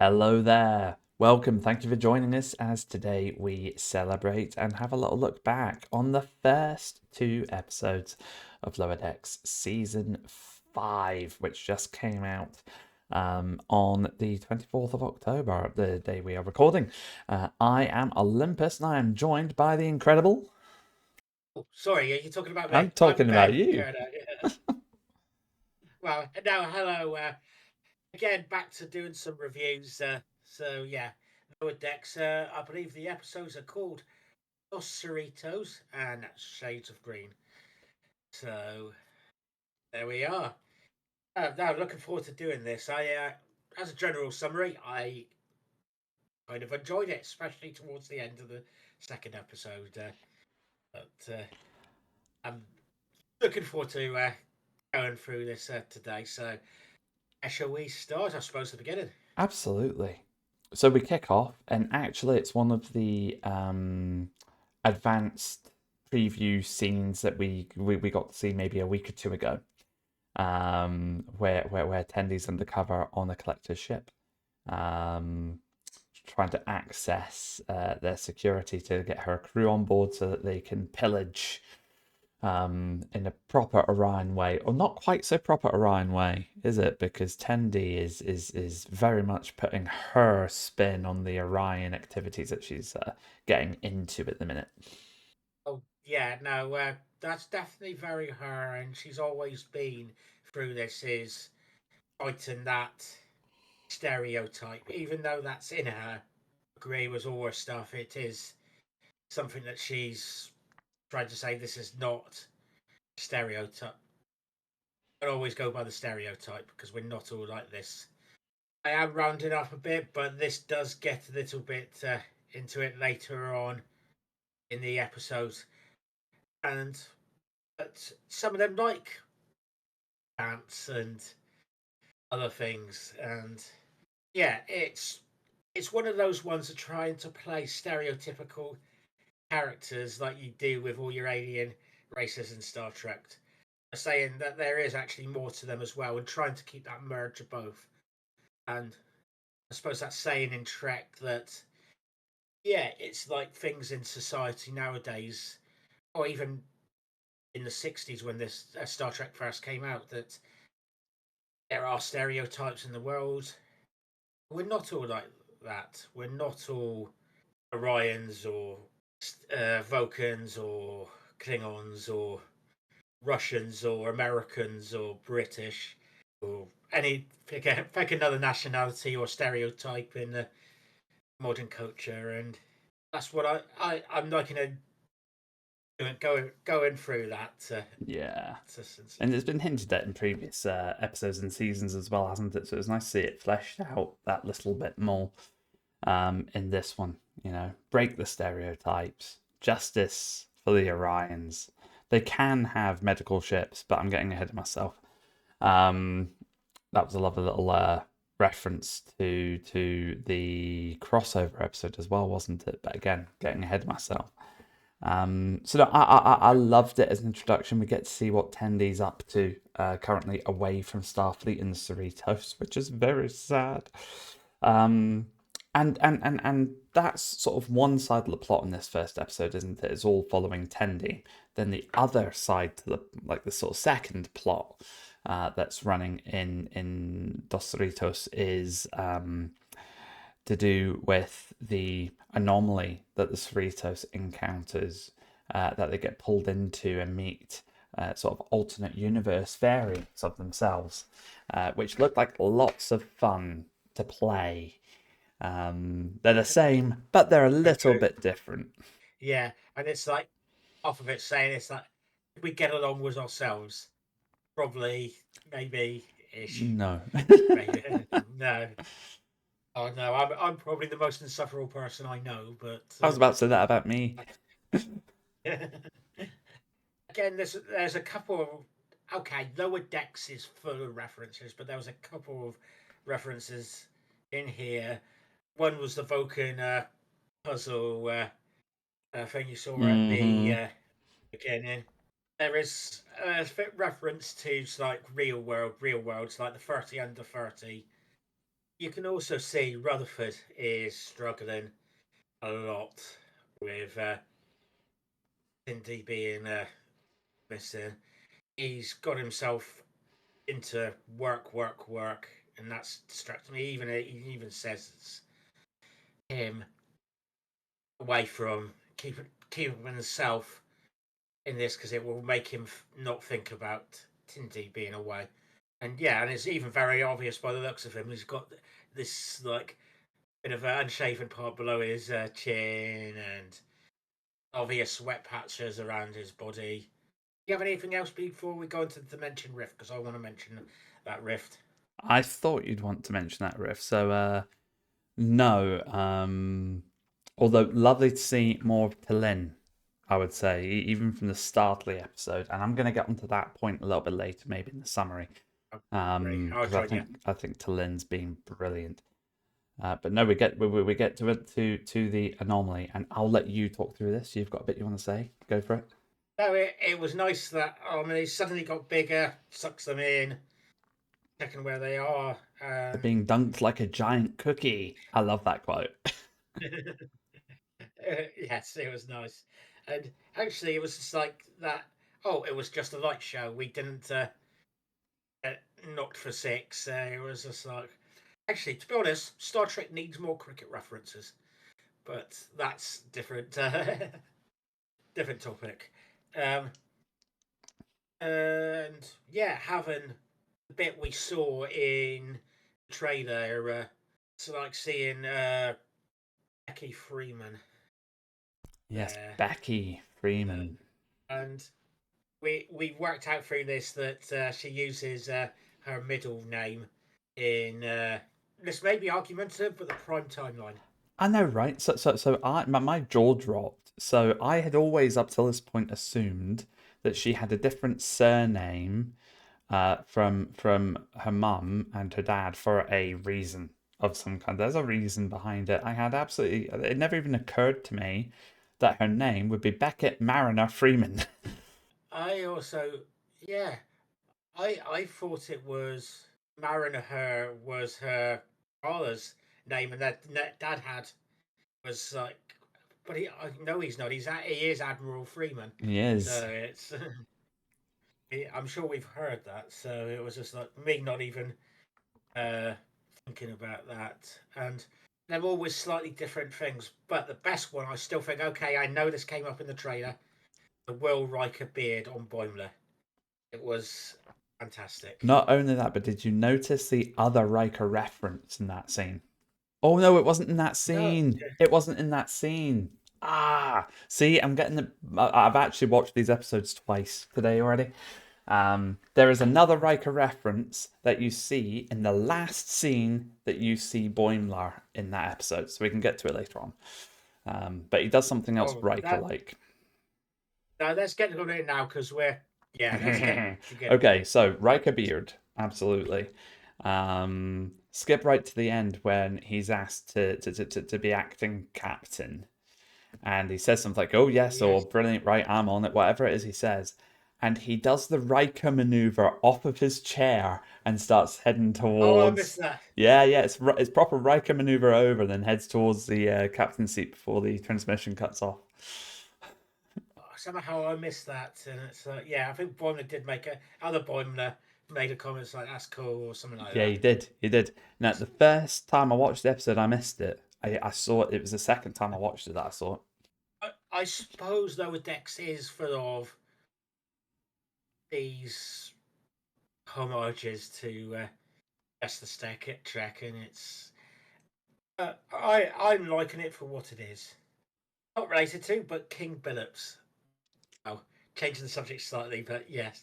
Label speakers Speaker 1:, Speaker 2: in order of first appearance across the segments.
Speaker 1: Hello there. Welcome. Thank you for joining us as today we celebrate and have a little look back on the first two episodes of Lower Decks Season 5, which just came out on the 24th of October, the day we are recording. I am Olympus and I am joined by the incredible.
Speaker 2: Oh, sorry, are you talking about
Speaker 1: I'm
Speaker 2: me? I'm
Speaker 1: talking about
Speaker 2: Ben
Speaker 1: you.
Speaker 2: Kerner. Yeah. Well, now hello. Again, back to doing some reviews. So yeah, Lower Decks. I believe the episodes are called Los Cerritos and Shades of Green. So there we are. Now looking forward to doing this. As a general summary, I kind of enjoyed it, especially towards the end of the second episode. But I'm looking forward to going through this today. So. Shall we start? I suppose at the beginning.
Speaker 1: Absolutely. So we kick off, and actually, it's one of the advanced preview scenes that we got to see maybe a week or two ago, where Tendy's undercover on a collector's ship, um, trying to access their security to get her crew on board so that they can pillage in a proper Orion way, or not quite so proper Orion way, is it? Because Tendi is very much putting her spin on the Orion activities that she's getting into at the minute.
Speaker 2: Oh yeah, no, that's definitely very her, and she's always been through this is fighting that stereotype, even though that's in her. Agree with all her stuff. It is something that she's trying to say. This is not stereotype. I always go by the stereotype because we're not all like this. I am rounding up a bit, but this does get a little bit into it later on in the episode, and but some of them like dance and other things. And yeah, it's one of those ones that trying to play stereotypical characters like you do with all your alien races in Star Trek, saying that there is actually more to them as well, and trying to keep that merge of both. And I suppose that's saying in Trek that yeah, it's like things in society nowadays, or even in the '60s when this Star Trek first came out, that there are stereotypes in the world. We're not all like that. We're not all Orions or Vulcans or Klingons or Russians or Americans or British or any pick another nationality or stereotype in the modern culture, and that's what I'm liking going through that.
Speaker 1: Yeah.
Speaker 2: Since
Speaker 1: And it's been hinted at in previous episodes and seasons as well, hasn't it? So it's nice to see it fleshed out that little bit more in this one. You know, break the stereotypes, justice for the Orions. They can have medical ships, but I'm getting ahead of myself. Um, that was a lovely little reference to the crossover episode as well, wasn't it? But again, getting ahead of myself. So no, I loved it as an introduction. We get to see what Tendy's up to currently away from Starfleet in the Cerritos, which is very sad. Um, and that's sort of one side of the plot in this first episode, isn't it? It's all following Tendy. Then the other side to the sort of second plot that's running in Dos Cerritos is to do with the anomaly that the Cerritos encounters, that they get pulled into and meet sort of alternate universe variants of themselves, which look like lots of fun to play. They're the same, but they're a little
Speaker 2: true.
Speaker 1: bit different.
Speaker 2: Yeah, and it's like off of it saying it's like we get along with ourselves. Probably, maybe ish,
Speaker 1: No.
Speaker 2: maybe no. Oh no, I'm probably the most insufferable person I know, but
Speaker 1: I was about to say that about me.
Speaker 2: again, there's a couple of okay. Lower Decks is full of references, but there was a couple of references in here. One was the Vulcan puzzle thing you saw at the
Speaker 1: Mm-hmm.
Speaker 2: beginning. There is a reference to like real worlds like the 30 under 30. you can also see Rutherford is struggling a lot with Cindy being missing. He's got himself into work, and that's distracting me. He even says it's him away from keeping himself in this because it will make him not think about Tindy being away. And yeah, and it's even very obvious by the looks of him. He's got this like bit of an unshaven part below his chin and obvious sweat patches around his body. Do you have anything else before we go into the Dimension Rift? Because I want to mention that rift.
Speaker 1: I thought you'd want to mention that riff. So, no. Although lovely to see more of Tallinn, I would say, even from the start of the episode. And I'm going to get onto that point a little bit later, maybe in the summary,
Speaker 2: I'll
Speaker 1: because
Speaker 2: join you.
Speaker 1: I think Tallinn's been brilliant. But no, we get to the anomaly, and I'll let you talk through this. You've got a bit you want to say. Go for it.
Speaker 2: No, it was nice that he suddenly got bigger, sucks them in, checking where they are.
Speaker 1: They're being dunked like a giant cookie. I love that quote.
Speaker 2: Yes, it was nice. And actually, it was just like that. Oh, it was just a light show. We didn't knocked for six. It was just like, actually, to be honest, Star Trek needs more cricket references, but that's different. Different topic. Um, and yeah, having the bit we saw in the trailer, it's like seeing Becky Freeman
Speaker 1: Yes,
Speaker 2: there,
Speaker 1: Becky Freeman.
Speaker 2: and we worked out through this that she uses her middle name in this may be argumentative, but the prime timeline.
Speaker 1: I know, right? So my jaw dropped. So I had always up till this point assumed that she had a different surname from her mum and her dad for a reason of some kind. There's a reason behind it. I had absolutely. It never even occurred to me that her name would be Beckett Mariner Freeman.
Speaker 2: I also, yeah, I thought it was Mariner was her father's name, and that dad had was like, but I know he's not. He is Admiral Freeman,
Speaker 1: He
Speaker 2: so
Speaker 1: is.
Speaker 2: it's. I'm sure we've heard that, so it was just like me not even uh, thinking about that, and they're always slightly different things. But the best one, I still think, okay, I know this came up in the trailer. The Will Riker beard on Boimler. It was fantastic.
Speaker 1: Not only that, but did you notice the other Riker reference in that scene? Oh no, it wasn't in that
Speaker 2: No,
Speaker 1: scene. It wasn't in that scene. Ah, see, I'm getting the. I've actually watched these episodes twice today already. There is another Riker reference that you see in the last scene that you see Boimler in that episode, so we can get to it later on. But he does something else
Speaker 2: oh,
Speaker 1: Riker
Speaker 2: that
Speaker 1: like.
Speaker 2: no. Let's get to it now because we're yeah. Let's get to get
Speaker 1: Okay, so
Speaker 2: back
Speaker 1: Riker
Speaker 2: to this.
Speaker 1: Beard, absolutely. Skip right to the end when he's asked to be acting captain. And he says something like, "Oh
Speaker 2: Oh
Speaker 1: yes," or
Speaker 2: yes.
Speaker 1: "Brilliant, right? I'm on it." Whatever it is he says, and he does the Riker maneuver off of his chair and starts heading
Speaker 2: Oh, I missed
Speaker 1: towards.
Speaker 2: that.
Speaker 1: Yeah, yeah, it's proper Riker maneuver over, then heads towards the captain's seat before the transmission cuts off.
Speaker 2: Oh, somehow I missed that, and it's yeah. I think Boimler did make a other Boimler made a comment like that's cool or something like
Speaker 1: Yeah,
Speaker 2: that.
Speaker 1: he did. He did. Now, the first time I watched the episode, I missed it. I saw it. It was the second time I watched it that I saw it.
Speaker 2: I suppose Lower Decks is full of these homages to Just the Stack Trek, and it's I'm liking it for what it is. Not related to, but King Billups. Oh, changing the subject slightly, but yes,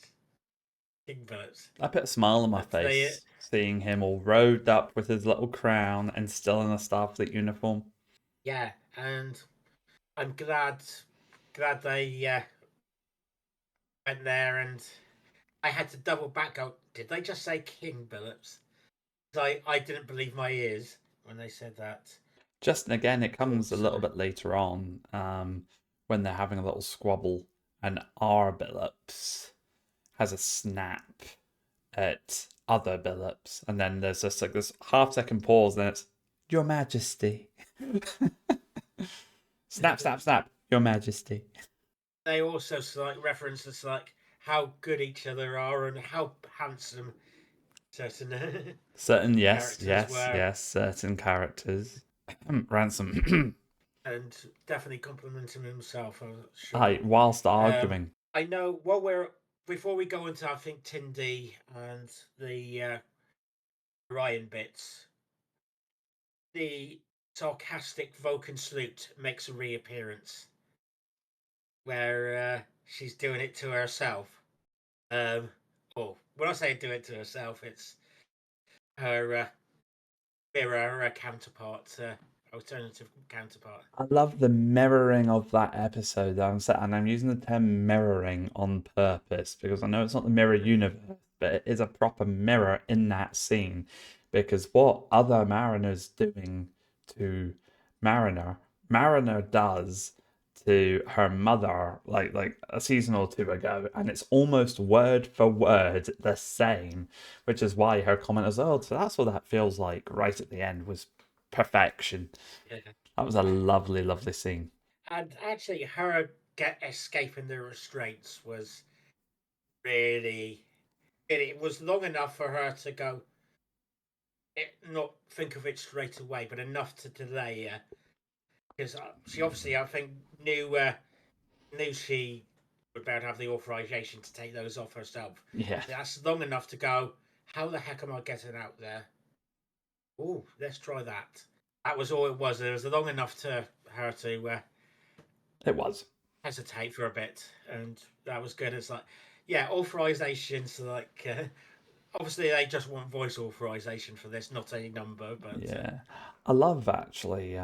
Speaker 2: King Billups.
Speaker 1: I put a smile on my
Speaker 2: But they,
Speaker 1: face seeing him all robed up with his little crown and still in a Starfleet uniform.
Speaker 2: yeah, and I'm glad they went there, and I had to double back. Go, did they just say King Billups? I didn't believe my ears when they said that.
Speaker 1: Just and again, it comes a
Speaker 2: Thought
Speaker 1: little bit later on when they're having a little squabble, and R. Billups has a snap at other Billups, and then there's just like this half-second pause, and it's Your Majesty. Snap, snap, snap. Your Majesty.
Speaker 2: They also like references like how good each other are and how handsome certain
Speaker 1: Certain, yes,
Speaker 2: characters
Speaker 1: yes,
Speaker 2: were,
Speaker 1: yes, certain characters. Ransom.
Speaker 2: and definitely complimenting himself, I'm sure.
Speaker 1: Hi, whilst
Speaker 2: Um,
Speaker 1: arguing.
Speaker 2: I know what we're before we go into I think Tindy and the Ryan bits. The sarcastic Vulcan salute makes a reappearance where she's doing it to herself. Um, or when I say do it to herself, it's her mirror, her counterpart, alternative counterpart.
Speaker 1: I love the mirroring of that episode. And I'm using the term mirroring on purpose because I know it's not the mirror universe, but it is a proper mirror in that scene. Because what other Mariner's doing to Mariner, Mariner does to her mother like a season or two ago, and it's almost word for word the same, which is why her comment is, "Oh, so that's what that feels like," right at the end was perfection.
Speaker 2: Yeah.
Speaker 1: That was a lovely, lovely scene.
Speaker 2: And actually, her get escaping the restraints was really. It was long enough for her to go, not think of it straight away, but enough to delay her. Because she obviously, I think, knew she would be able to have the authorization to take those off herself.
Speaker 1: Yeah,
Speaker 2: That's long enough to go, how the heck am I getting out there? Oh, let's try that. That was all it was. It was long enough to her to
Speaker 1: it was.
Speaker 2: hesitate for a bit, and that was good. It's like, yeah, authorizations like obviously they just want voice authorization for this, not a number. But
Speaker 1: Yeah, I love actually.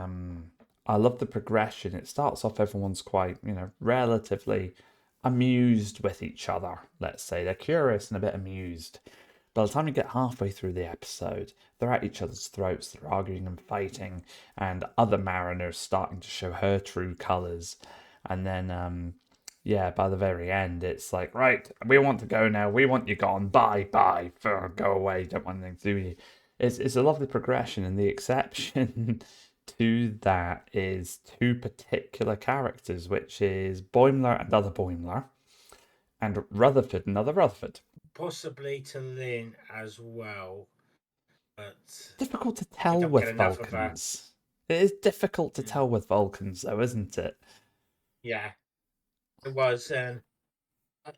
Speaker 1: I love the progression. It starts off everyone's quite, relatively amused with each other. Let's say they're curious and a bit amused. By the time you get halfway through the episode, they're at each other's throats. They're arguing and fighting, and other mariners starting to show her true colors. And then, yeah, by the very end, it's like, right, we want to go now. We want you gone. Bye, bye. Go away. Don't want anything to do with you. It's a lovely progression, and the exception to that is two particular characters, which is Boimler and other Boimler, and Rutherford and other Rutherford.
Speaker 2: possibly to Lynn as well. But
Speaker 1: Difficult to
Speaker 2: we
Speaker 1: tell
Speaker 2: don't get
Speaker 1: with
Speaker 2: enough of her.
Speaker 1: Vulcans. It is difficult to
Speaker 2: Mm.
Speaker 1: tell with Vulcans, though, isn't it?
Speaker 2: Yeah, it was, and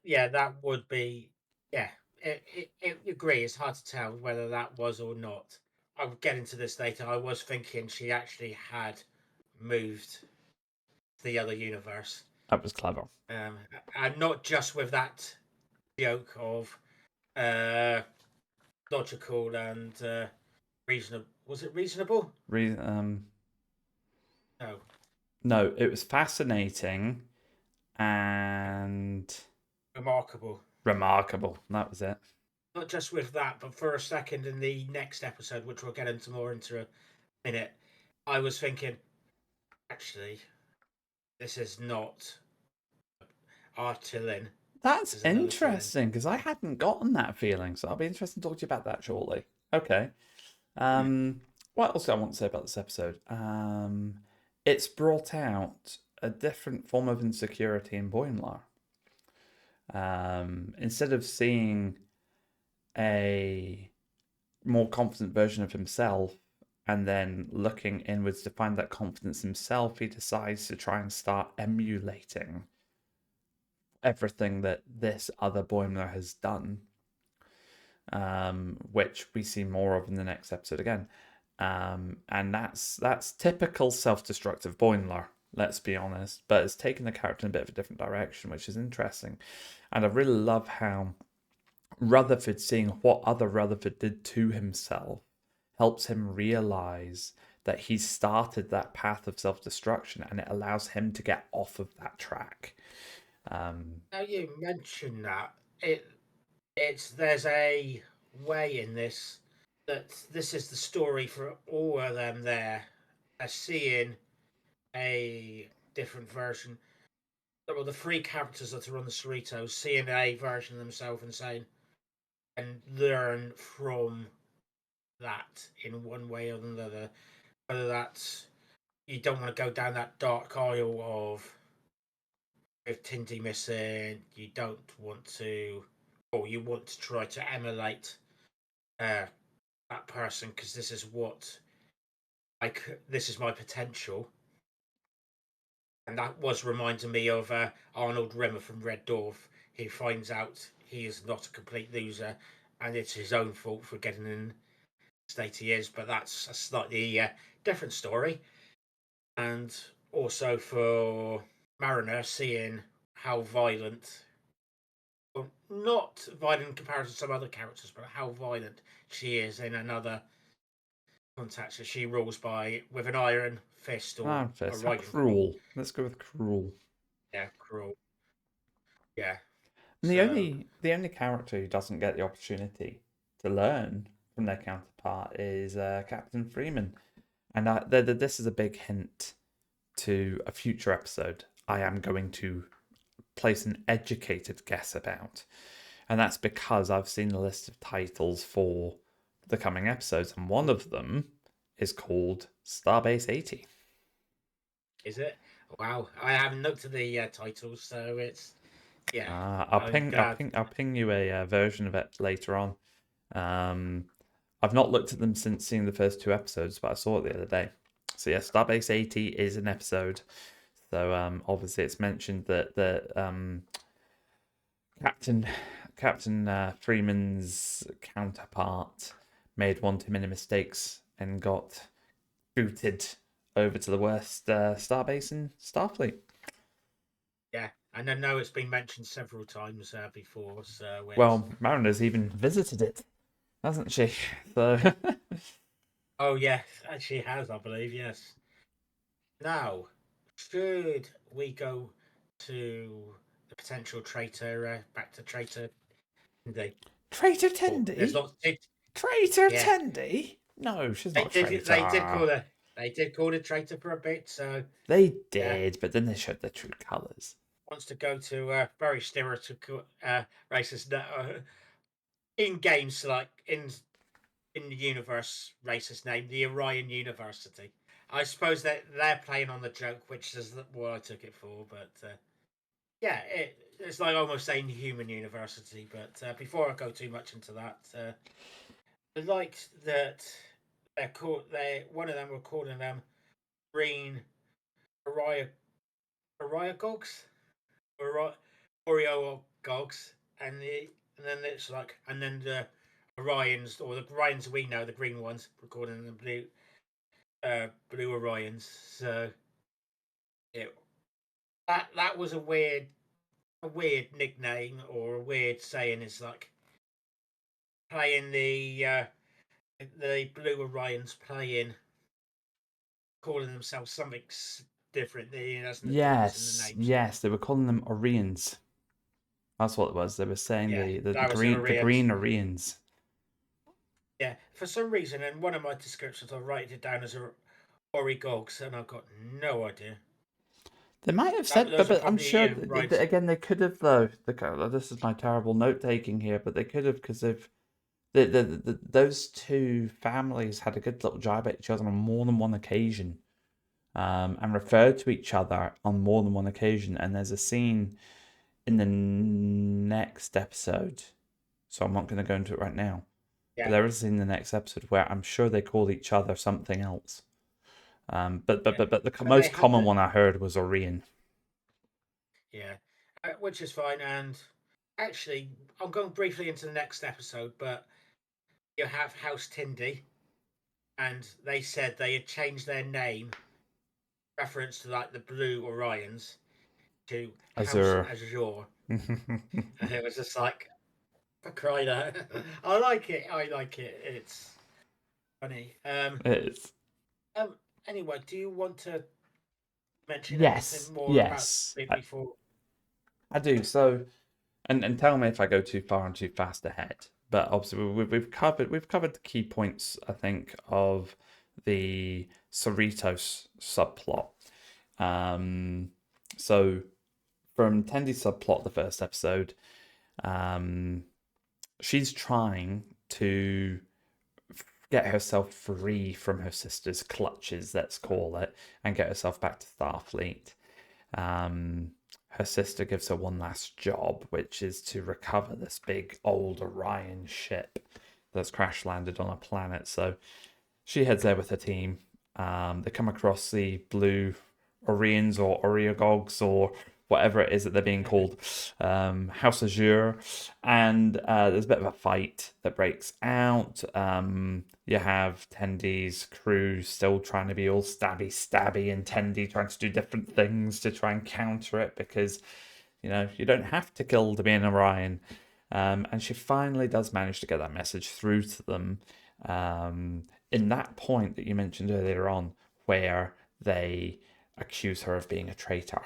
Speaker 2: yeah, that would be. Yeah, agree. It's hard to tell whether that was or not. I'll get into this later. I was thinking she actually had moved to the other universe,
Speaker 1: That was clever.
Speaker 2: um, and not just with that joke of uh, logical and reasonable. Was it reasonable?
Speaker 1: Re-
Speaker 2: No,
Speaker 1: no, it was fascinating and
Speaker 2: remarkable.
Speaker 1: remarkable. That was it.
Speaker 2: Not just with that, but for a second in the next episode, which we'll get into more into a minute, I was thinking, actually, this is not our Tillin.
Speaker 1: That's
Speaker 2: This is another Tillin.
Speaker 1: interesting because I hadn't gotten that feeling, so I'll be interested to talk to you about that shortly. Okay. What else do I want to say about this episode? It's brought out a different form of insecurity in Boimler. Instead of seeing a more confident version of himself and then looking inwards to find that confidence himself, he decides to try and start emulating everything that this other Boimler has done, which we see more of in the next episode again. And that's typical self-destructive Boimler, let's be honest, but it's taken the character in a bit of a different direction, which is interesting. And I really love how Rutherford, seeing what other Rutherford did to himself, helps him realize that he's started that path of self-destruction, and it allows him to get off of that track.
Speaker 2: Now you mention that it's there's a way in this that this is the story for all of them. There, are seeing a different version. Well, the three characters that are on the Cerritos seeing a version of themselves and saying, and learn from that in one way or another. Whether that's you don't want to go down that dark aisle of with Tindy missing, you don't want to, or you want to try to emulate uh, that person because this is what this is my potential. And that was reminding me of Arnold Rimmer from Red Dwarf. He finds out he is not a complete loser, and it's his own fault for getting in the state he is. But that's a slightly different story. And also for Mariner, seeing how violent, well, not violent in comparison to some other characters, but how violent she is in another context. She rules by with an iron fist or
Speaker 1: Iron
Speaker 2: a
Speaker 1: Fist. How
Speaker 2: riding crop.
Speaker 1: cruel. Let's go with cruel.
Speaker 2: Yeah, cruel. Yeah.
Speaker 1: And
Speaker 2: So
Speaker 1: the only character who doesn't get the opportunity to learn from their counterpart is Captain Freeman. And this is a big hint to a future episode I am going to place an educated guess about. And that's because I've seen the list of titles for the coming episodes, and one of them is called Starbase 80.
Speaker 2: is it? Wow, I haven't looked at the titles, so it's yeah.
Speaker 1: I'll
Speaker 2: I'm
Speaker 1: ping,
Speaker 2: glad.
Speaker 1: I'll ping you a version of it later on. I've not looked at them since seeing the first two episodes, but I saw it the other day. So yeah, Starbase 80 is an episode. So obviously it's mentioned that Captain Freeman's counterpart made one too many mistakes and got booted over to the worst starbase in Starfleet.
Speaker 2: Yeah, and I know it's been mentioned several times before. So it's
Speaker 1: Well, Mariner's even visited it, hasn't she? So
Speaker 2: oh yes, she has, I believe. Yes. Now, should we go to the potential traitor? Back to traitor. They
Speaker 1: Traitor
Speaker 2: oh, there's
Speaker 1: Tendi?
Speaker 2: lots.
Speaker 1: Traitor
Speaker 2: Yeah,
Speaker 1: Tendi? No, she's
Speaker 2: they
Speaker 1: not a
Speaker 2: did. They did
Speaker 1: traitor.
Speaker 2: call her. They did call her traitor for a bit. So
Speaker 1: They
Speaker 2: yeah,
Speaker 1: did, but then they showed their true colours.
Speaker 2: wants to go to very stereotypical racist in games like in the universe racist name, the Orion University. I suppose that they're playing on the joke, which is what I took it for. But yeah, it's like almost saying human university. But before I go too much into that, I liked that they're called. They one of them were calling them green Orion Oriogogs, Oreo Gogs, and then it's like and then the Orions or the Orions we know, the green ones, recording the blue Orions. So it, that was a weird nickname or a weird saying. Is like playing the blue Orions playing, calling themselves something different. It has a difference in the
Speaker 1: Yes,
Speaker 2: name. So
Speaker 1: yes, they were calling them Orions. That's what it was. They were saying
Speaker 2: yeah,
Speaker 1: the
Speaker 2: that was an
Speaker 1: green
Speaker 2: Orions.
Speaker 1: Orions.
Speaker 2: Yeah, for some reason, in one of my descriptions, I write it down as a Origogs, and I've got no idea.
Speaker 1: They might have said,
Speaker 2: Those are
Speaker 1: but I'm
Speaker 2: probably
Speaker 1: sure
Speaker 2: right.
Speaker 1: again they could have though. This is my terrible note taking here, but they could have because they've those two families had a good little jibe at each other on more than one occasion, and referred to each other on more than one occasion. And there's a scene in the next episode, so I'm not going to go into it right now. But
Speaker 2: Yeah,
Speaker 1: there is a scene in the next episode where I'm sure they call each other something else.
Speaker 2: yeah.
Speaker 1: But the
Speaker 2: But they
Speaker 1: most
Speaker 2: had
Speaker 1: common
Speaker 2: the
Speaker 1: one I heard was Orion.
Speaker 2: yeah, which is fine. And actually, I'm going briefly into the next episode, but you have House Tindy, and they said they had changed their name, reference to like the Blue Orions, to House
Speaker 1: Azure.
Speaker 2: Azure, and it was just like for crying out. I like it. I like it. It's funny.
Speaker 1: It's
Speaker 2: Um. Anyway, do you want to mention anything
Speaker 1: yes,
Speaker 2: more about
Speaker 1: yes,
Speaker 2: it before?
Speaker 1: I do. So, and tell me if I go too far and too fast ahead. But obviously, we've covered the key points. I think of the Cerritos subplot. Um, so from Tendy's subplot, the first episode, um, she's trying to get herself free from her sister's clutches, let's call it, and get herself back to Starfleet. Um, Her sister gives her one last job, which is to recover this big old Orion ship that's crash landed on a planet. So she heads there with her team. They come across the blue Orions or Oreogogs or whatever it is that they're being called, House Azure, and there's a bit of a fight that breaks out. You have Tendy's crew still trying to be all stabby, and Tendy trying to do different things to try and counter it because you don't have to kill to be an Orion. And she finally does manage to get that message through to them. In that point that you mentioned earlier on, where they accuse her of being a traitor,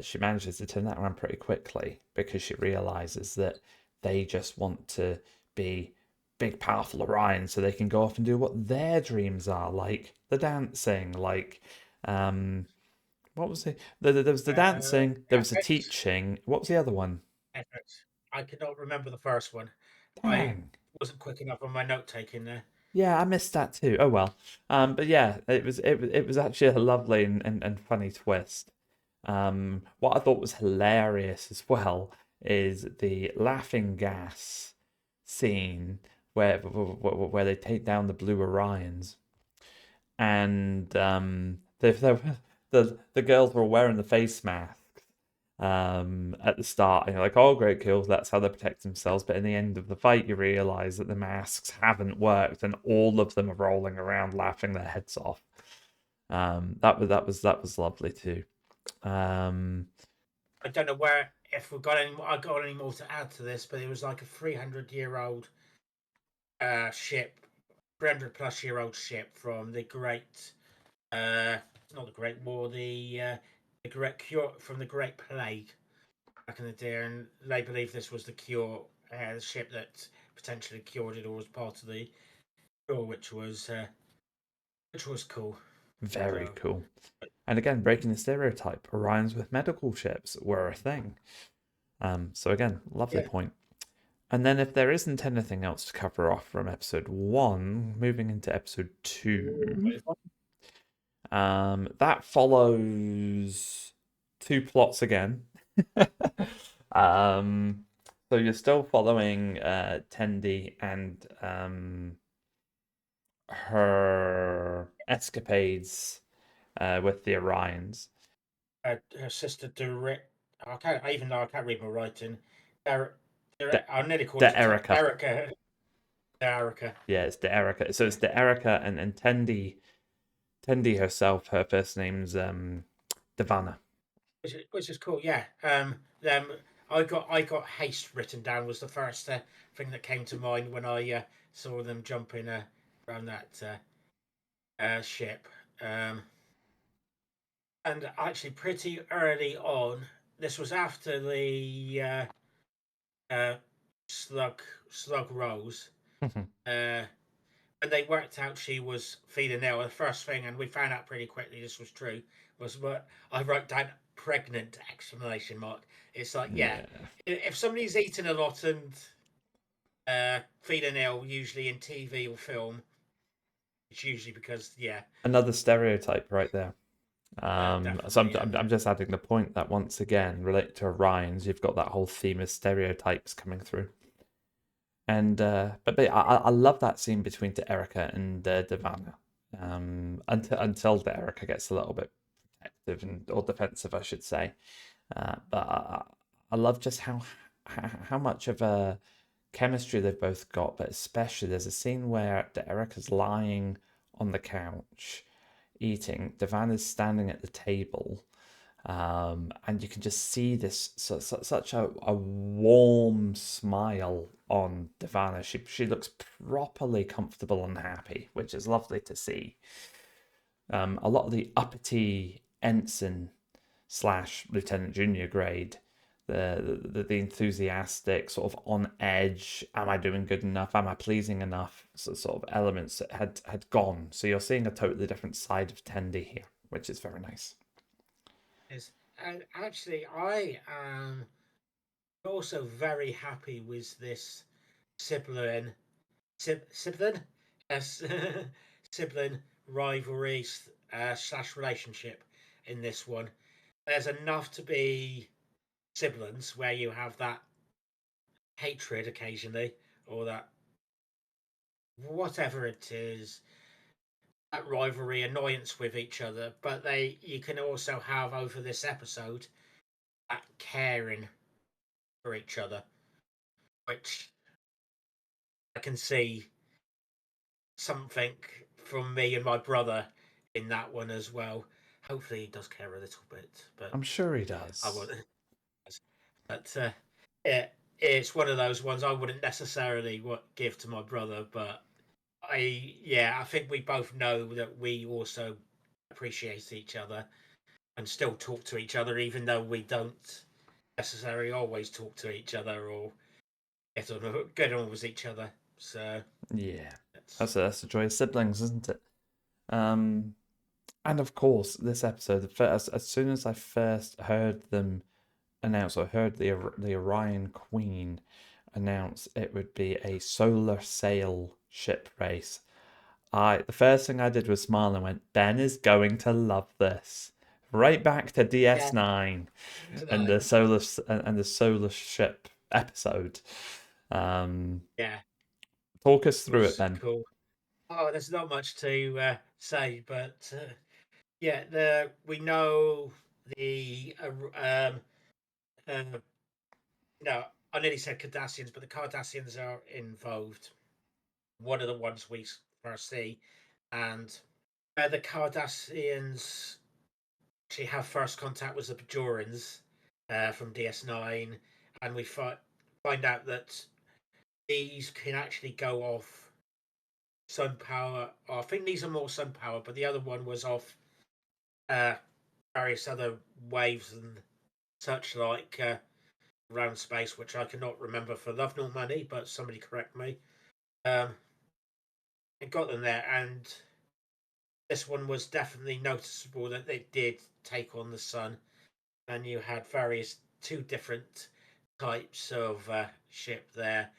Speaker 1: she manages to turn that around pretty quickly because she realizes that they just want to be big, powerful Orion so they can go off and do what their dreams are, like the dancing, like what was it? There was the dancing, there was the
Speaker 2: Ethics.
Speaker 1: teaching. What was the other one?
Speaker 2: Ethics. I cannot remember the first one. I
Speaker 1: Dang.
Speaker 2: wasn't quick enough on my note taking there.
Speaker 1: Yeah, I missed that too. Oh well. But yeah, it was actually a lovely and funny twist. What I thought was hilarious as well is the laughing gas scene where they take down the blue Orions, and the girls were wearing the face mask at the start, and you're like, oh, great kills, that's how they protect themselves. But in the end of the fight, you realize that the masks haven't worked, and all of them are rolling around laughing their heads off. That was lovely too. Um,
Speaker 2: I don't know where if we've got any. I got any more to add to this, but it was like a 300-year-old ship, 300-plus-year-old ship from the Great, uh, not the Great War, the Great Cure from the Great Plague back in the day, and they believe this was the cure, the ship that potentially cured it, or was part of the cure, which was cool.
Speaker 1: Very
Speaker 2: So
Speaker 1: cool. And again, breaking the stereotype, Orions with medical ships were a thing. So again, lovely
Speaker 2: yeah,
Speaker 1: point. And then if there isn't anything else to cover off from episode one, moving into episode two, that follows two plots again. um, so you're still following Tendi and her escapades with the Orions.
Speaker 2: her sister Dorit. I can't even though I can't read my writing. Der,
Speaker 1: De,
Speaker 2: I nearly called
Speaker 1: De
Speaker 2: her
Speaker 1: Erica.
Speaker 2: Erica. Erica.
Speaker 1: Yeah, it's De Erica. So it's De Erica and Tendi herself, her first name's Devana.
Speaker 2: Which is cool. Yeah. I got haste written down was the first thing that came to mind when I saw them jumping around that ship. Um, and actually, pretty early on, this was after the uh, slug slug rose. Uh, when they worked out she was feeding ill, the first thing, and we found out pretty quickly this was true, was what I wrote down: pregnant exclamation mark. It's like, yeah,
Speaker 1: Yeah.
Speaker 2: if somebody's eating a lot and feeding ill, usually in TV or film, it's usually because, yeah,
Speaker 1: Another stereotype right there. So
Speaker 2: definitely,
Speaker 1: I'm just adding the point that once again, related to Orions, you've got that whole theme of stereotypes coming through. And but I love that scene between Erica and Devana. Until Erica gets a little bit protective or defensive, I should say. But I love just how much of a chemistry they've both got. But especially there's a scene where Erica's lying on the couch eating. Devana's standing at the table, and you can just see this such a warm smile on Devana. She looks properly comfortable and happy, which is lovely to see. A lot of the uppity ensign slash lieutenant junior grade, the enthusiastic sort of on edge, am I doing good enough, am I pleasing enough, sort of elements that had gone. So you're seeing a totally different side of Tendi here, which is very nice.
Speaker 2: is. And actually, I am also very happy with this. sibling, sibling, yes, sibling rivalry slash relationship in this one. There's enough to be siblings where you have that hatred occasionally, or that whatever it is, that rivalry, annoyance with each other. But you can also have over this episode that caring for each other, which I can see something from me and my brother in that one as well. Hopefully, he does care a little bit, but
Speaker 1: I'm sure he
Speaker 2: I
Speaker 1: does.
Speaker 2: wouldn't. But it's one of those ones I wouldn't necessarily give to my brother, but I think we both know that we also appreciate each other and still talk to each other, even though we don't necessarily always talk to each other or get on with each other. So
Speaker 1: Yeah,
Speaker 2: that's
Speaker 1: that's the joy of siblings, isn't it? Um, and of course, this episode, as soon as I first heard them announce, or heard the Orion Queen announce it would be a solar sail ship race, the first thing I did was smile and went, Ben is going to love this. Right back to
Speaker 2: yeah,
Speaker 1: DS9 and
Speaker 2: tonight.
Speaker 1: the solar ship episode. Um,
Speaker 2: Yeah,
Speaker 1: Talk us through it,
Speaker 2: was
Speaker 1: Ben.
Speaker 2: cool. Oh, there's not much to say, but yeah, the we know the uh, no, I nearly said Cardassians, but the Cardassians are involved. One of the ones we first see, and the Cardassians actually have first contact with the Bajorans from DS9, and we find out that these can actually go off sun power. I think these are more sun power, but the other one was off uh, various other waves and such like around space, which I cannot remember for love nor money, but somebody correct me. Um, it got them there, and this one was definitely noticeable that they did take on the sun, and you had various two different types of ship there.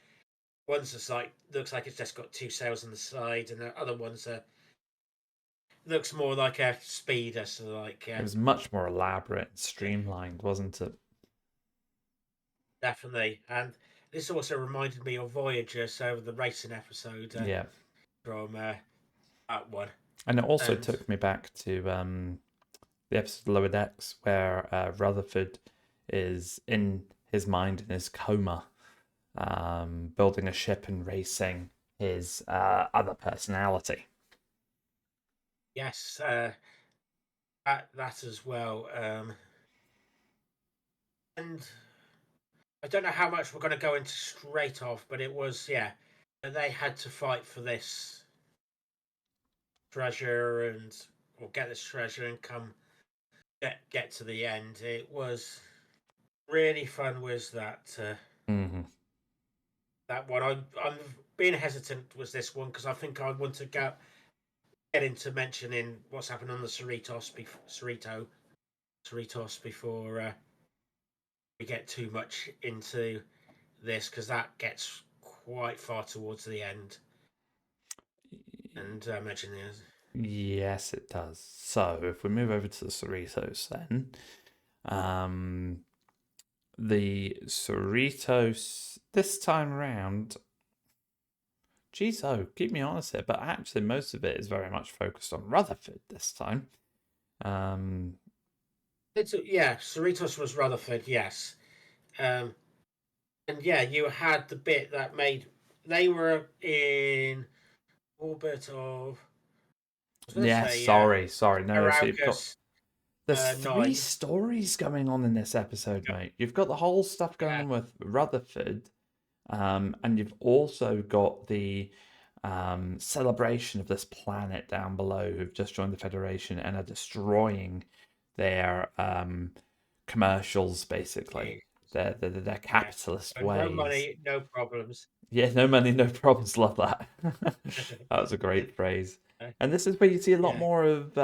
Speaker 2: One's just like looks like it's just got two sails on the side, and the other one's looks more like a speeder, so like
Speaker 1: It was much more elaborate and
Speaker 2: yeah,
Speaker 1: streamlined, wasn't it?
Speaker 2: definitely. And this also reminded me of Voyager, so the racing episode
Speaker 1: Yeah.
Speaker 2: from that one.
Speaker 1: And it also
Speaker 2: And
Speaker 1: took me back to the episode of Lower Decks where Rutherford is in his mind in his coma, building a ship and racing his other personality.
Speaker 2: yes, that as well. And I don't know how much we're going to go into straight off, but it was they had to fight for this treasure and or get this treasure and come get to the end. It was really fun. Was that
Speaker 1: Mm-hmm.
Speaker 2: that one? I'm being hesitant. Was this one because I think I want to get into mentioning what's happened on the Cerritos before we get too much into this because that gets quite far towards the end. And mention this.
Speaker 1: Yes, it does. So if we move over to the Cerritos then, um, the Cerritos this time around, geez, keep me honest here, but actually most of it is very much focused on Rutherford this time. Um,
Speaker 2: Cerritos was Rutherford, yes. Um, and yeah, you had the bit that made they were in orbit of I was gonna
Speaker 1: yeah,
Speaker 2: say
Speaker 1: sorry, no. So you've got
Speaker 2: Araucus
Speaker 1: there's three
Speaker 2: 9.
Speaker 1: stories going on in this episode,
Speaker 2: Yeah,
Speaker 1: mate. You've got the whole stuff going
Speaker 2: yeah,
Speaker 1: on with Rutherford, and you've also got the celebration of this planet down below who've just joined the Federation and are destroying their commercials, basically, their
Speaker 2: yeah.
Speaker 1: capitalist
Speaker 2: And no
Speaker 1: ways.
Speaker 2: money, no problems.
Speaker 1: Yeah, no money, no problems. Love that. That was a great phrase. And this is where you see a lot
Speaker 2: Yeah,
Speaker 1: more of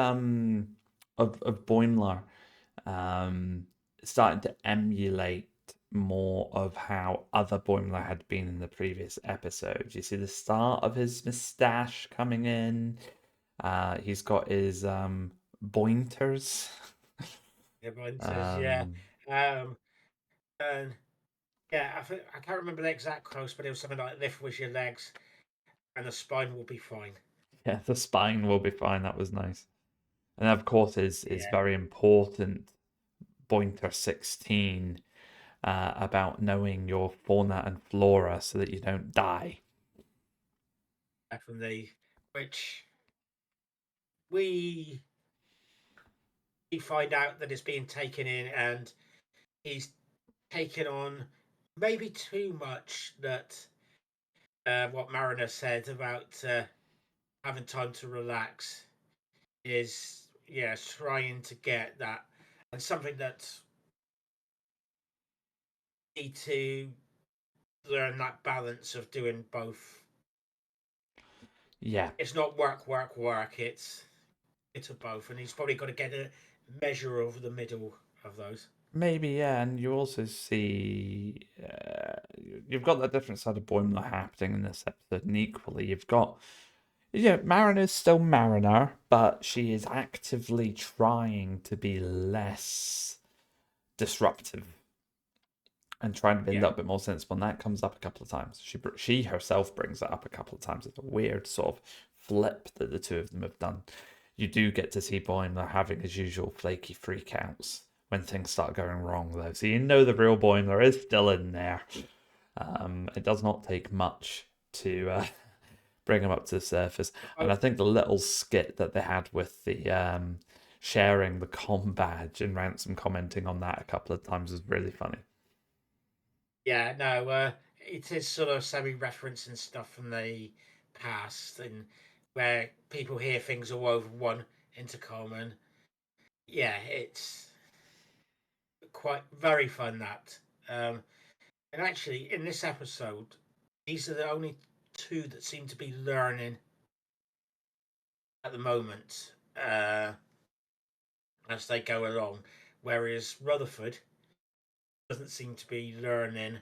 Speaker 1: Boimler starting to emulate more of how other Boimler had been in the previous episode. You see the start of his moustache coming in. He's got his pointers.
Speaker 2: Everyone says, yeah.
Speaker 1: Um,
Speaker 2: Um, and yeah, I can't remember the exact quote, but it was something like "Lift with your legs, and the spine will be fine."
Speaker 1: yeah, the spine will be fine. That was nice. And of course, is
Speaker 2: Yeah,
Speaker 1: very important. Pointer 16 about knowing your fauna and flora so that you don't die.
Speaker 2: definitely. Which we find out that it's being taken in, and he's taken on maybe too much. That what Mariner said about having time to relax is, yeah, trying to get that, and something that need to learn that balance of doing both.
Speaker 1: Yeah,
Speaker 2: It's not work, work, work. It's a both, and he's probably got to get a measure over the middle of those.
Speaker 1: maybe, yeah. And you also see you've got that different side of Boimler happening in this episode, and equally, you've got. Yeah, Mariner's still Mariner, but she is actively trying to be less disruptive and trying to be a
Speaker 2: Yeah,
Speaker 1: little bit more sensible. And that comes up a couple of times. She herself brings that up a couple of times. It's a weird sort of flip that the two of them have done. You do get to see Boimler having his usual flaky freakouts when things start going wrong, though. So you know the real Boimler is still in there. It does not take much to bring him up to the surface. And
Speaker 2: oh,
Speaker 1: I think the little skit that they had with the sharing the com badge and Ransom commenting on that a couple of times was really funny.
Speaker 2: yeah. No, it is sort of semi-referencing stuff from the past, and where people hear things all over one intercom, and yeah, it's quite very fun that. And actually, in this episode, these are the only two that seem to be learning at the moment as they go along, whereas Rutherford doesn't seem to be learning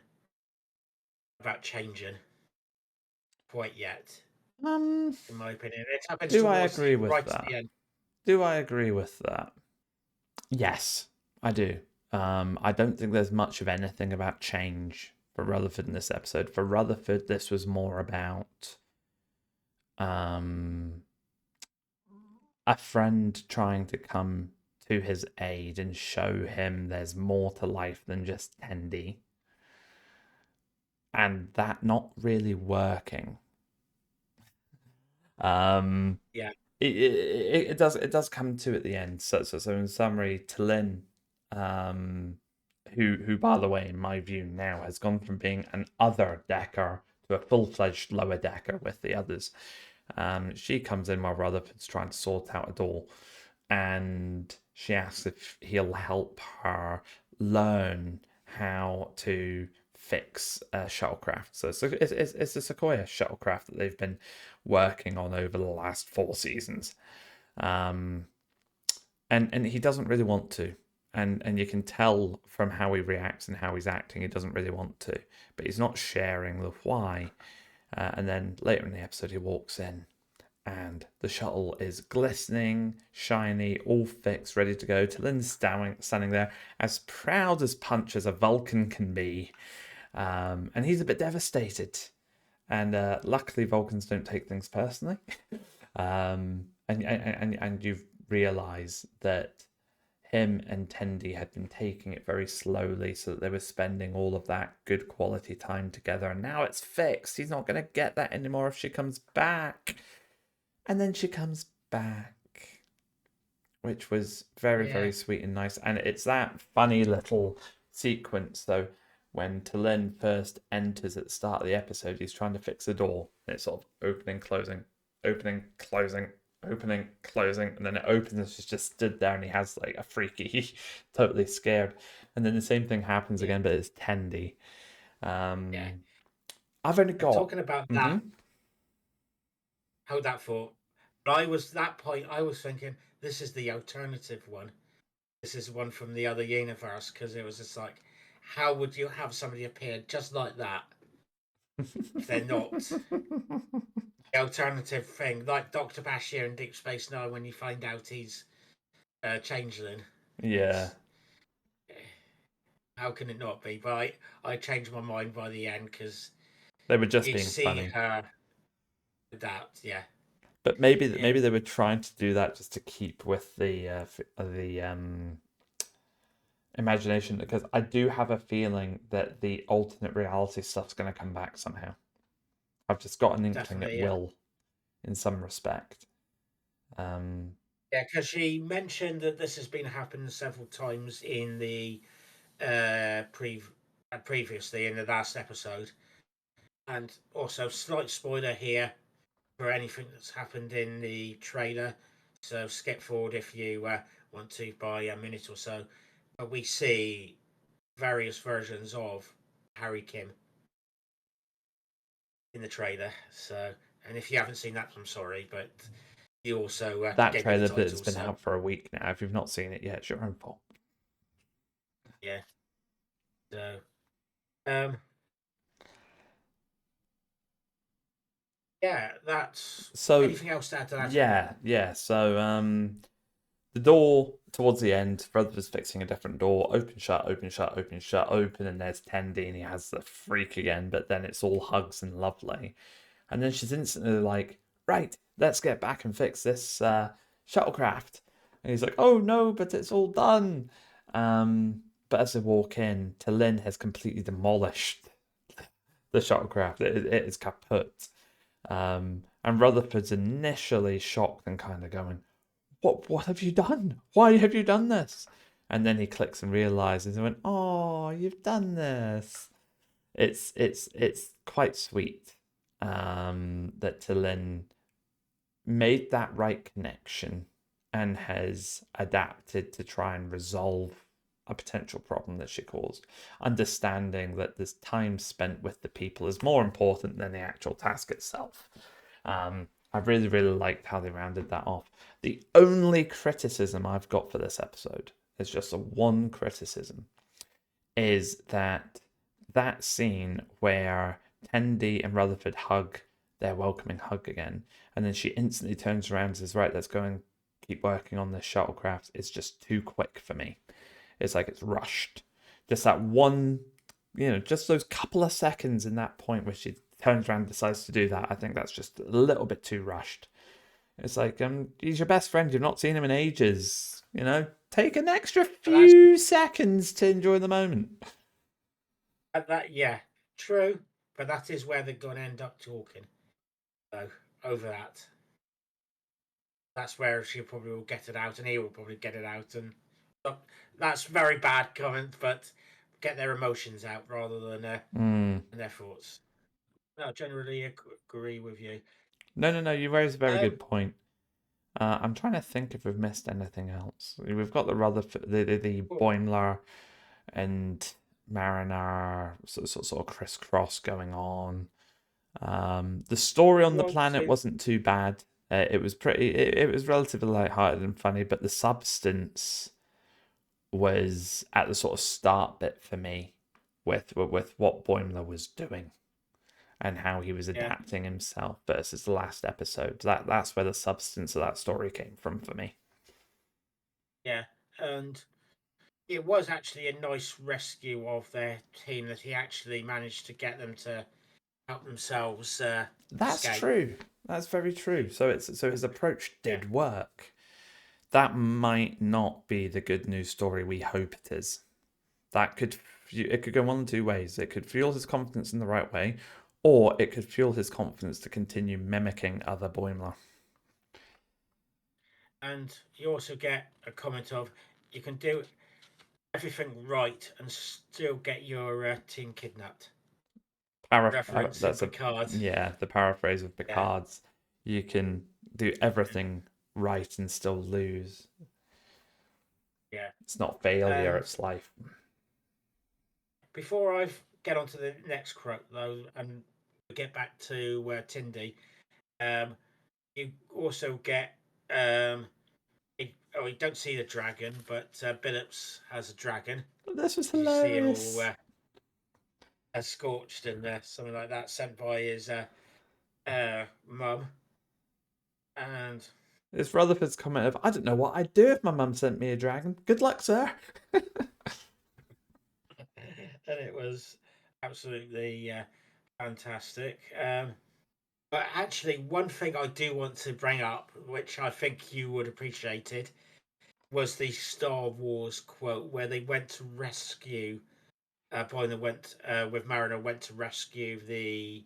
Speaker 2: about changing quite yet,
Speaker 1: Um,
Speaker 2: in my opinion. It happens
Speaker 1: do I
Speaker 2: towards
Speaker 1: agree with
Speaker 2: right at
Speaker 1: that?
Speaker 2: the end.
Speaker 1: Do I agree with that? Yes, I do. I don't think there's much of anything about change for Rutherford in this episode. For Rutherford, this was more about um, a friend trying to come to his aid and show him there's more to life than just Tendi, and that not really working. Um,
Speaker 2: Yeah,
Speaker 1: it does come to at the end. So in summary, Tallinn, um, who by the way, in my view now has gone from being an other decker to a full-fledged lower decker with the others. She comes in while Rutherford's trying to sort out a door, and she asks if he'll help her learn how to fix a shuttlecraft. So it's a Sequoia shuttlecraft that they've been working on over the last 4 seasons. Um, and he doesn't really want to. And you can tell from how he reacts and how he's acting, he doesn't really want to. But he's not sharing the why. And then later in the episode, he walks in and the shuttle is glistening, shiny, all fixed, ready to go. Tallinn's standing there, as proud as punch as a Vulcan can be. And he's a bit devastated. And luckily, Vulcans don't take things personally. And you realise that him and Tendi had been taking it very slowly so that they were spending all of that good quality time together. And now it's fixed. He's not going to get that anymore if she comes back. And then she comes back, which was very,
Speaker 2: yeah,
Speaker 1: very sweet and nice. And it's that funny little sequence, though, when Tallinn first enters at the start of the episode, he's trying to fix the door. And it's sort of opening, closing, opening, closing, opening, closing. And then it opens and she's just stood there and he has like a freaky, totally scared. And then the same thing happens
Speaker 2: yeah,
Speaker 1: again, but it's Tendi.
Speaker 2: yeah.
Speaker 1: Um, I've only
Speaker 2: And
Speaker 1: got.
Speaker 2: talking about
Speaker 1: Mm-hmm.
Speaker 2: that, how that thought. But I was that point. I was thinking this is the alternative one. This is one from the other universe, because it was just like, how would you have somebody appear just like that if they're not? The alternative thing, like Dr. Bashir in Deep Space Nine, when you find out he's changeling.
Speaker 1: Yeah,
Speaker 2: It's, how can it not be? But I changed my mind by the end because
Speaker 1: they were just
Speaker 2: you'd
Speaker 1: being
Speaker 2: see
Speaker 1: funny.
Speaker 2: her that, yeah.
Speaker 1: But maybe
Speaker 2: Yeah,
Speaker 1: they were trying to do that just to keep with the imagination, because I do have a feeling that the alternate reality stuff's going to come back somehow. I've just got an inkling it
Speaker 2: definitely, yeah.
Speaker 1: will, in some respect. Um,
Speaker 2: Yeah, because she mentioned that this has been happening several times in the previously in the last episode, and also slight spoiler here for anything that's happened in the trailer. So skip forward if you want to by a minute or so. But we see various versions of Harry Kim in the trailer. So, and if you haven't seen that, I'm sorry, but you also
Speaker 1: that
Speaker 2: gave me the
Speaker 1: trailer that's
Speaker 2: title.
Speaker 1: been
Speaker 2: So
Speaker 1: out for a week now. If you've not seen it yet, it's your own fault.
Speaker 2: yeah. So um, yeah, that's
Speaker 1: So
Speaker 2: anything else to add to that?
Speaker 1: yeah. So the door towards the end, Rutherford's fixing a different door. Open, shut, open, shut, open, shut, open, and there's Tendi, and he has the freak again. But then it's all hugs and lovely, and then she's instantly like, "Right, let's get back and fix this shuttlecraft." And he's like, "Oh no, but it's all done." But as they walk in, Tallinn has completely demolished the shuttlecraft. It is kaput. And Rutherford's initially shocked and kind of going, what have you done? Why have you done this? And then he clicks and realizes and went, oh, you've done this. It's quite sweet that Tallinn made that right connection and has adapted to try and resolve a potential problem that she caused, understanding that this time spent with the people is more important than the actual task itself. I really, really liked how they rounded that off. The only criticism I've got for this episode is just a one criticism, is that scene where Tendi and Rutherford hug their welcoming hug again, and then she instantly turns around and says, "Right, let's go and keep working on this shuttlecraft." It's just too quick for me. It's like it's rushed. Just that one, just those couple of seconds in that point where she turns around and decides to do that. I think that's just a little bit too rushed. It's like, he's your best friend. You've not seen him in ages. Take an extra
Speaker 2: That's
Speaker 1: few seconds to enjoy the moment.
Speaker 2: that. Yeah, true. But that is where they're going to end up talking. So over that. That's where she probably will get it out, and he will probably get it out, and that's very bad comment, but get their emotions out rather than their thoughts. No, I generally agree with you.
Speaker 1: No. You raised a very
Speaker 2: Um,
Speaker 1: good point. I'm trying to think if we've missed anything else. We've got the Rutherford, the
Speaker 2: oh,
Speaker 1: Boimler and Mariner sort of crisscross going on. The story on the
Speaker 2: want
Speaker 1: planet
Speaker 2: to?
Speaker 1: wasn't too bad. It was pretty. It was relatively light-hearted and funny, but the substance was at the sort of start bit for me, with what Boimler was doing and how he was
Speaker 2: Yeah,
Speaker 1: adapting himself versus the last episode. That's where the substance of that story came from for me.
Speaker 2: yeah, and it was actually a nice rescue of their team that he actually managed to get them to help themselves
Speaker 1: That's
Speaker 2: escape.
Speaker 1: true. That's very true. So his approach
Speaker 2: Yeah,
Speaker 1: did work. That might not be the good news story we hope it is. It could go one of two ways. It could fuel his confidence in the right way, or it could fuel his confidence to continue mimicking other Boimler.
Speaker 2: and you also get a comment of you can do everything right and still get your team kidnapped. Reference in
Speaker 1: That's a
Speaker 2: Picard.
Speaker 1: yeah, the paraphrase of
Speaker 2: Yeah,
Speaker 1: Picard's. You can do everything right and still lose.
Speaker 2: yeah.
Speaker 1: It's not failure,
Speaker 2: And
Speaker 1: it's life.
Speaker 2: before I get on to the next quote, though, and get back to Tindy, um, you also get you don't see the dragon, but Billups has a dragon.
Speaker 1: this was
Speaker 2: You see him all
Speaker 1: hilarious.
Speaker 2: scorched and something like that, sent by his mum. And
Speaker 1: It's Rutherford's comment of, I don't know what I'd do if my mum sent me a dragon. Good luck, sir.
Speaker 2: and it was absolutely fantastic. But actually, one thing I do want to bring up, which I think you would appreciate it, was the Star Wars quote where they went to rescue. Boyne went with Mariner went to rescue the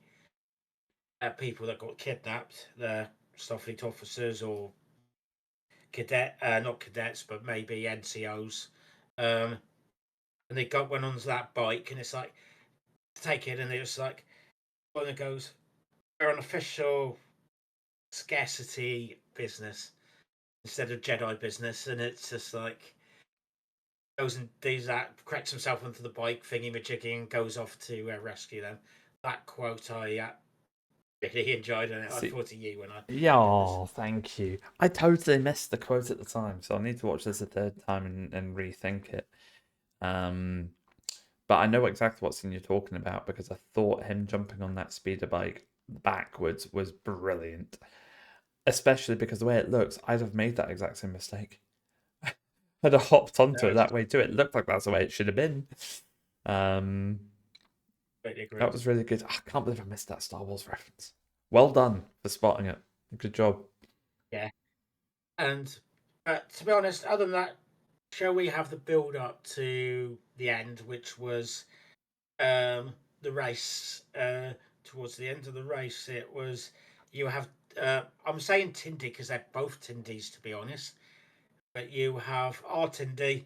Speaker 2: people that got kidnapped, the Starfleet officers or not cadets, but maybe NCOs. And they got one onto that bike, and it's like take it, and it's like Boyne goes, "We're an official scarcity business instead of Jedi business," and it's just like goes and does that, corrects himself onto the bike thingy majigging, and goes off to rescue them. That quote I really enjoyed, and I
Speaker 1: See,
Speaker 2: thought of you when I did this.
Speaker 1: yeah, thank you. I totally missed the quote at the time, so I need to watch this a third time and rethink it. But I know exactly what scene you're talking about because I thought him jumping on that speeder bike backwards was brilliant. Especially because the way it looks, I'd have made that exact same mistake. I'd have hopped onto it that way too. It looked like that's the way it should have been. Um, that was really good. I can't believe I missed that Star Wars reference. Well done for spotting it. Good job.
Speaker 2: Yeah, and to be honest, other than that, shall we have the build up to the end, which was the race? Towards the end of the race, it was you have. I'm saying Tindy because they're both Tindies, to be honest. But you have our Tindy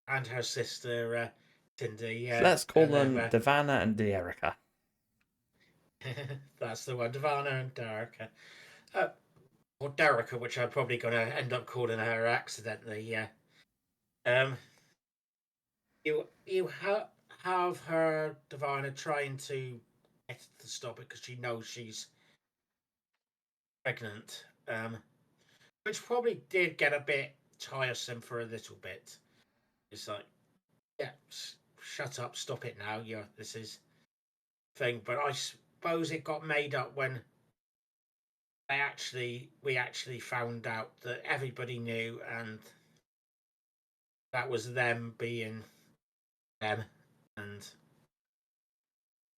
Speaker 2: and her sister Tindy.
Speaker 1: Let's call
Speaker 2: And
Speaker 1: them Devana and Deerica.
Speaker 2: that's the one, Devana and Derica. Or Derica, which I'm probably going to end up calling her accidentally. Yeah. Um, you have her Devana trying to get to stop it because she knows she's pregnant. Which probably did get a bit tiresome for a little bit. It's like, yeah, shut up, stop it now. Yeah, this is thing. But I suppose it got made up when we actually found out that everybody knew, and that was them being them, and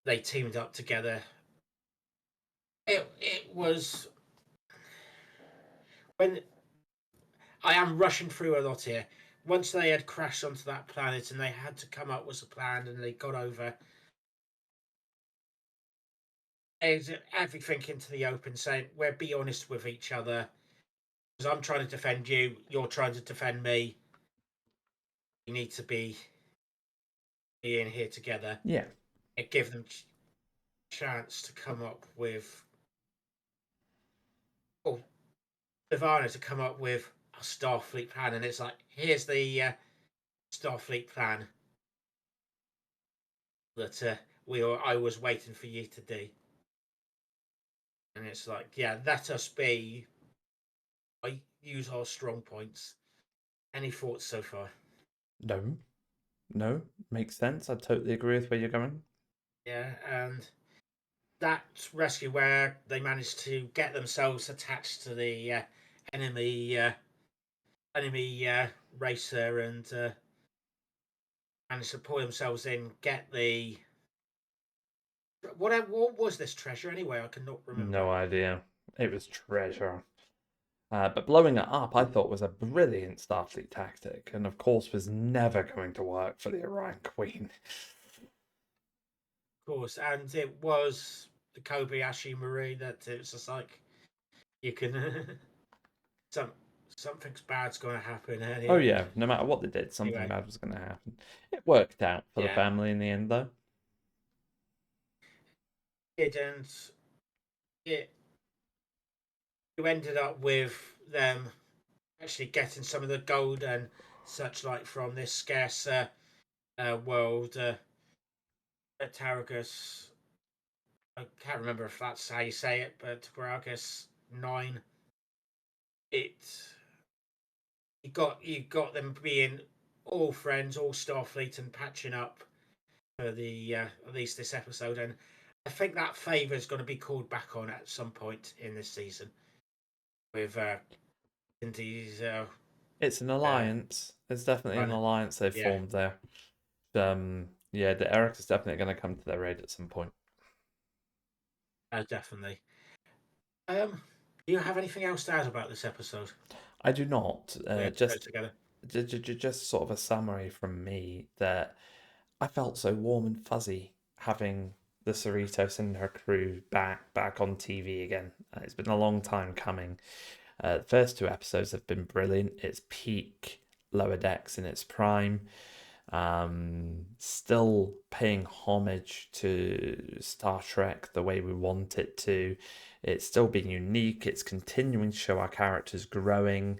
Speaker 2: they teamed up together. It was when I am rushing through a lot here. Once they had crashed onto that planet and they had to come up with a plan, and they got over everything into the open, saying we'll be honest with each other because I'm trying to defend you, you're trying to defend me. We need to be in here together.
Speaker 1: Yeah.
Speaker 2: It gave them chance to come up with, or Ivana to come up with a Starfleet plan, and it's like, here's the Starfleet plan that I was waiting for you to do, and it's like, yeah, let us be. I use our strong points. Any thoughts so far?
Speaker 1: No. No. Makes sense. I totally agree with where you're going.
Speaker 2: Yeah, and that rescue where they managed to get themselves attached to the enemy racer and managed to pull themselves in, get the what was this treasure anyway? I cannot remember.
Speaker 1: No idea. It was treasure. But blowing it up, I thought was a brilliant Starfleet tactic, and of course was never going to work for the Orion Queen.
Speaker 2: Of course, and it was the Kobayashi Marie that it's just like you can some something's bad's going to happen
Speaker 1: Oh
Speaker 2: anyway.
Speaker 1: yeah, no matter what they did, something
Speaker 2: Anyway,
Speaker 1: bad was going to happen. It worked out for the
Speaker 2: yeah,
Speaker 1: family in the end, though.
Speaker 2: it and it you ended up with them actually getting some of the gold and such like from this scarce world at Taragus. I can't remember if that's how you say it, but Taragus 9. It you got them being all friends, all Starfleet, and patching up for the at least this episode. And I think that favour is going to be called back on at some point in this season with Indy's.
Speaker 1: It's an alliance. It's definitely an
Speaker 2: Run.
Speaker 1: alliance they've
Speaker 2: Yeah,
Speaker 1: formed there. Yeah, the Eric is definitely going to come to their aid at some point.
Speaker 2: definitely. Do you have anything else to add about this episode?
Speaker 1: I do not.
Speaker 2: We had to go
Speaker 1: Just
Speaker 2: together.
Speaker 1: just sort of a summary from me that I felt so warm and fuzzy having the Cerritos and her crew back on TV again. It's been a long time coming. The first two episodes have been brilliant. It's peak Lower Decks in its prime. Still paying homage to Star Trek the way we want it to. It's still being unique. It's continuing to show our characters growing.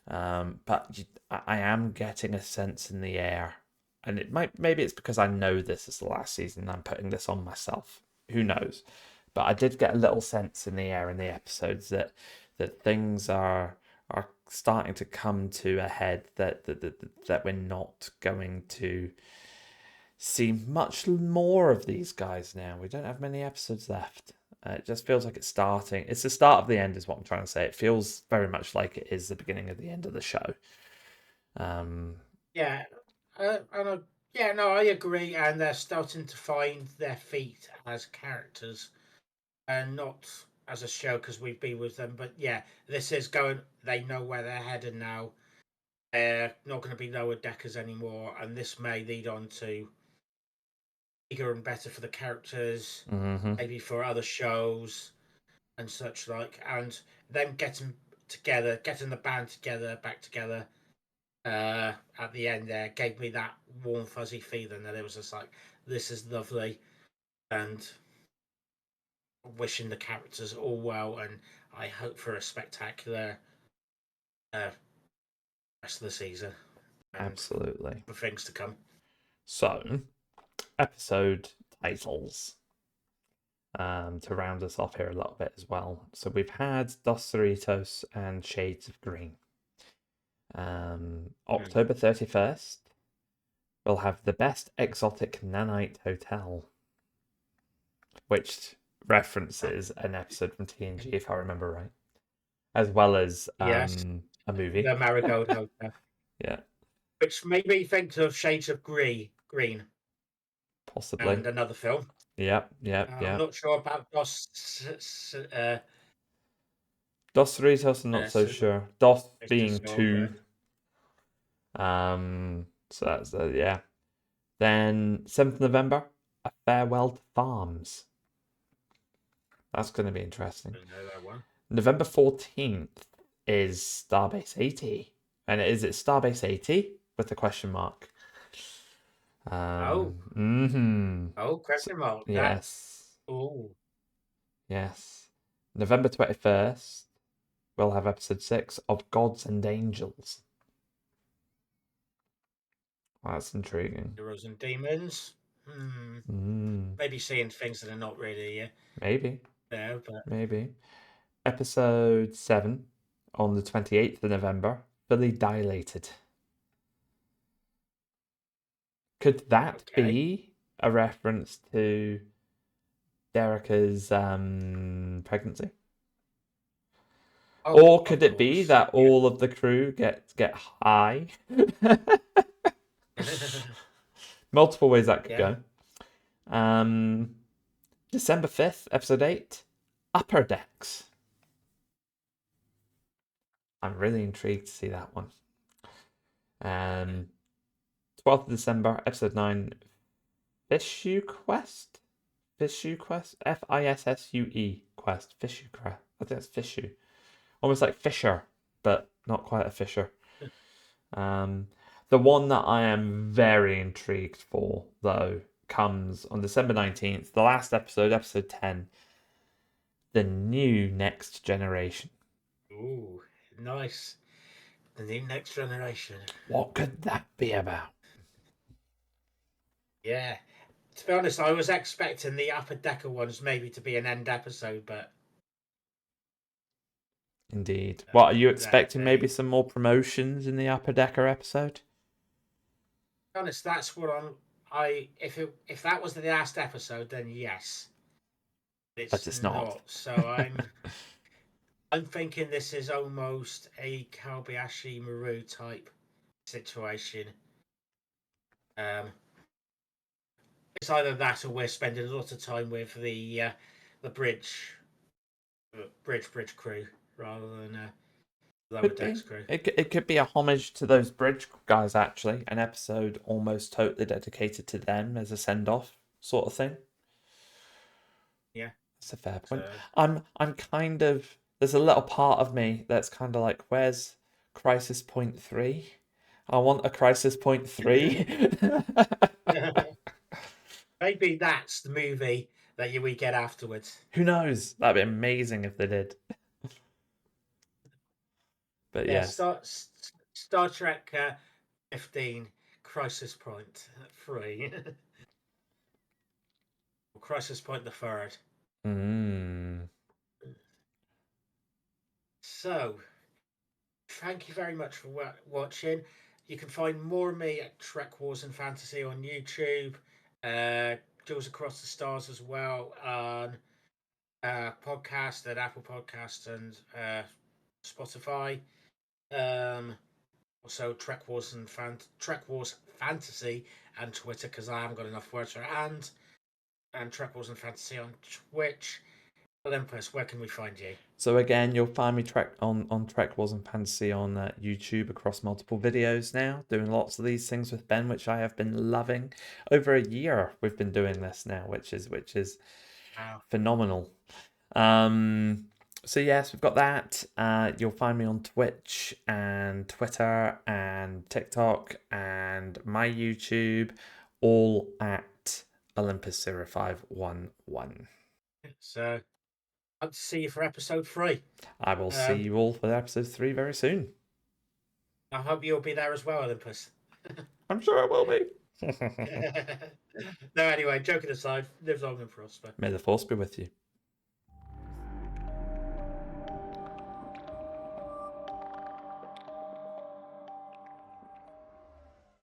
Speaker 1: But I am getting a sense in the air, and maybe it's because I know this is the last season and I'm putting this on myself. Who knows? But I did get a little sense in the air in the episodes that things are starting to come to a head, that we're not going to see much more of these guys now. We don't have many episodes left. It just feels like it's starting. It's the start of the end, is what I'm trying to say. It feels very much like it is the beginning of the end of the show.
Speaker 2: Yeah, yeah, no, I agree. And they're starting to find their feet as characters, and not as a show because we've been with them. But yeah, this is going. They know where they're headed now. They're not going to be lower deckers anymore, and this may lead on to bigger and better for the characters,
Speaker 1: Mm-hmm.
Speaker 2: maybe for other shows and such like, and them getting together, getting the band together, back together. At the end, there gave me that warm, fuzzy feeling that it was just like, this is lovely, and wishing the characters all well, and I hope for a spectacular uh, rest of the season and
Speaker 1: Absolutely.
Speaker 2: for things to come.
Speaker 1: So, episode titles. To round us off here a little bit as well. So we've had Dos Cerritos and Shades of Green. October 31st, we'll have The Best Exotic Nanite Hotel, which references an episode from TNG, if I remember right, as well as
Speaker 2: Yes,
Speaker 1: a movie.
Speaker 2: the Marigold Hotel,
Speaker 1: Yeah,
Speaker 2: which made me think of Shades of Green
Speaker 1: possibly.
Speaker 2: and another film.
Speaker 1: Yep.
Speaker 2: I'm not sure about
Speaker 1: Dos Cerritos, I'm not so sure. Dos being
Speaker 2: Song,
Speaker 1: two. So that's yeah. Then 7th November, A Farewell to Farms. That's going to be interesting.
Speaker 2: I know that one.
Speaker 1: November 14th is Starbase 80. And is it Starbase 80 with the question mark?
Speaker 2: Oh,
Speaker 1: So,
Speaker 2: question mark.
Speaker 1: yes.
Speaker 2: Oh,
Speaker 1: Yes. November 21st, we'll have episode 6 of Gods and Angels. That's intriguing.
Speaker 2: Heroes and Demons. Maybe seeing things that are not really
Speaker 1: Maybe.
Speaker 2: there, but
Speaker 1: Maybe. Episode 7 on the 28th of November, Fully Dilated. Could that
Speaker 2: okay.
Speaker 1: be a reference to Derica's pregnancy?
Speaker 2: Oh,
Speaker 1: Or
Speaker 2: of
Speaker 1: could it be
Speaker 2: course.
Speaker 1: that all of the crew get high? Multiple ways that could
Speaker 2: Yeah.
Speaker 1: go. December 5th, episode 8, Upper Decks. I'm really intrigued to see that one. 12th of December, episode 9, Fishu Quest? Fishu Quest? Fissue Quest. Fishu Quest. I think it's Fishu. Almost like Fisher, but not quite a Fisher. The one that I am very intrigued for, though, comes on December 19th, the last episode, episode 10, The New Next Generation.
Speaker 2: Ooh, nice. The new Next Generation.
Speaker 1: What could that be about?
Speaker 2: Yeah. To be honest, I was expecting the Upper Decker ones maybe to be an end episode, but
Speaker 1: Indeed. What, are you expecting
Speaker 2: they
Speaker 1: maybe some more promotions in the Upper Decker episode?
Speaker 2: honest, that's what if that was the last episode, then yes.
Speaker 1: But
Speaker 2: It's
Speaker 1: it's not.
Speaker 2: not. So I'm thinking this is almost a Kobayashi Maru type situation. Um, it's either that or we're spending a lot of time with the bridge crew rather than lower
Speaker 1: Could
Speaker 2: decks
Speaker 1: be.
Speaker 2: crew.
Speaker 1: It could be a homage to those bridge guys, actually. An episode almost totally dedicated to them as a send off sort of thing.
Speaker 2: Yeah.
Speaker 1: That's a fair point.
Speaker 2: So
Speaker 1: I'm kind of there's a little part of me that's kind of like, where's Crisis Point 3? I want a Crisis Point 3.
Speaker 2: maybe that's the movie that we get afterwards.
Speaker 1: Who knows? That'd be amazing if they did. But
Speaker 2: Yeah,
Speaker 1: yes.
Speaker 2: Star Trek 15 Crisis Point 3. Crisis Point the third.
Speaker 1: Mm.
Speaker 2: So, thank you very much for watching. You can find more of me at Trek Wars and Fantasy on YouTube, Jules Across the Stars as well on podcast at Apple Podcast and Spotify. Um, also Trek Wars Fantasy and Twitter because I haven't got enough words for it, and Trek Wars and Fantasy on Twitch. Olympus, where can we find you?
Speaker 1: So again, you'll find me on Trek Wars and Fantasy on YouTube across multiple videos now, doing lots of these things with Ben, which I have been loving. Over a year we've been doing this now, which is
Speaker 2: Wow.
Speaker 1: phenomenal. So yes, we've got that. You'll find me on Twitch and Twitter and TikTok and my YouTube, all at Olympus0511.
Speaker 2: So, hope to see you for episode 3.
Speaker 1: I will see
Speaker 2: Um,
Speaker 1: you all for episode 3 very soon.
Speaker 2: I hope you'll be there as well, Olympus.
Speaker 1: I'm sure it will be.
Speaker 2: No, anyway, joking aside, live long and prosper.
Speaker 1: May the force be with you.